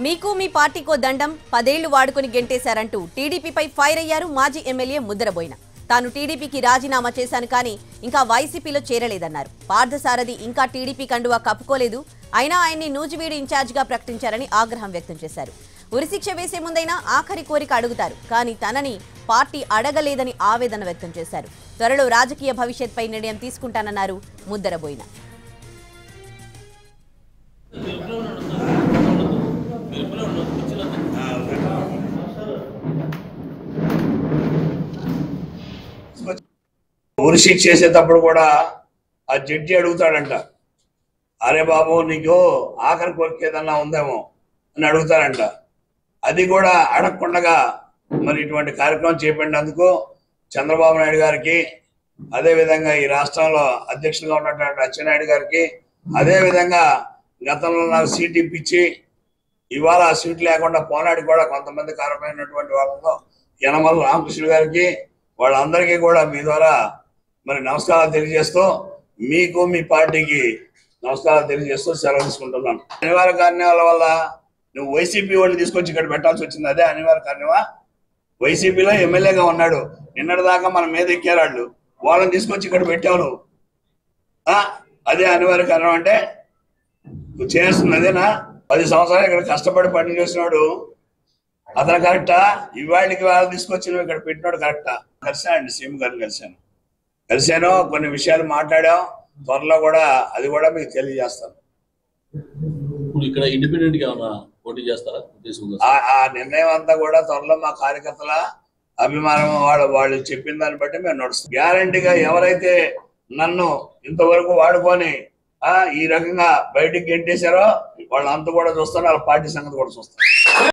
మీకు మీ పార్టీకో దండం 10 ఏళ్లు వాడుకొని గెంటేశారంటూ టీడీపీపై ఫైర్ అయ్యారు మాజీ ఎమ్మెల్యే ముద్దరబోయిన. తాను టీడీపీకి రాజీనామా చేశాను కానీ ఇంకా వైసీపీలో చేరలేదన్నారు. పార్థసారథి ఇంకా టీడీపీ కండువా కప్పుకోలేదు, అయినా ఆయన్ని నూజివీడు ఇన్ఛార్జిగా ప్రకటించారని ఆగ్రహం వ్యక్తం చేశారు. ఉరిశిక్ష వేసే ముందైనా ఆఖరి కోరిక అడుగుతారు, కానీ తనని పార్టీ అడగలేదని ఆవేదన వ్యక్తం చేశారు. త్వరలో రాజకీయ భవిష్యత్పై నిర్ణయం తీసుకుంటానన్నారు ముద్దరబోయిన. ఉరిశిక్ష చేసేటప్పుడు కూడా ఆ జడ్జి అడుగుతాడంట, అరే బాబు నీకు ఆఖరి కోరిక ఏదన్నా ఉందేమో అని అడుగుతారంట. అది కూడా అడగకుండా మరి ఇటువంటి కార్యక్రమం చేపట్టినందుకు చంద్రబాబు నాయుడు గారికి, అదేవిధంగా ఈ రాష్ట్రంలో అధ్యక్షులుగా ఉన్నటువంటి అచ్చెన్నాయుడు గారికి, అదేవిధంగా గతంలో నాకు సీట్ ఇప్పించి ఇవాళ ఆ సీట్ లేకుండా పోనాడు కూడా కొంతమంది కారణమైనటువంటి వాళ్ళలో యనమల రామకృష్ణ గారికి, వాళ్ళందరికీ కూడా మీ ద్వారా మరి నమస్కారాలు తెలియజేస్తూ, మీకు మీ పార్టీకి నమస్కారాలు తెలియజేస్తూ సెలవు తీసుకుంటున్నాను. అనివార్య కారణాల వల్ల నువ్వు వైసీపీ వాళ్ళని తీసుకొచ్చి ఇక్కడ పెట్టాల్సి వచ్చింది. అదే అనివార్య కారణమా? వైసీపీలో ఎమ్మెల్యేగా ఉన్నాడు, నిన్నటిదాకా మన మీద ఎక్కారు వాళ్ళని తీసుకొచ్చి ఇక్కడ పెట్టావు నువ్వు. అదే అనివార్య కారణం అంటే నువ్వు చేయాల్సింది అదేనా? 10 సంవత్సరాలు ఇక్కడ కష్టపడి పని చేసినాడు అతను కరెక్టా? ఇవాళకి వాళ్ళు తీసుకొచ్చి నువ్వు ఇక్కడ పెట్టినాడు కరెక్టా? కలిసానండి, సీఎం గారిని కలిశాను, కొన్ని విషయాలు మాట్లాడాం. త్వరలో కూడా అది కూడా మీకు తెలియజేస్తాను. ఇక్కడ ఇండిపెండెంట్ గా పోటీ చేస్తారా? ఆ నిర్ణయం అంతా కూడా త్వరలో మా కార్యకర్తల అభిమానం వాళ్ళు చెప్పిన దాన్ని బట్టి మేము నడుస్తాం. గ్యారంటీగా ఎవరైతే నన్ను ఇంతవరకు వాడుకొని ఈ రకంగా బయటికి గెంటేశారో వాళ్ళంతా కూడా చూస్తాను, వాళ్ళ పార్టీ సంగతి కూడా చూస్తాను.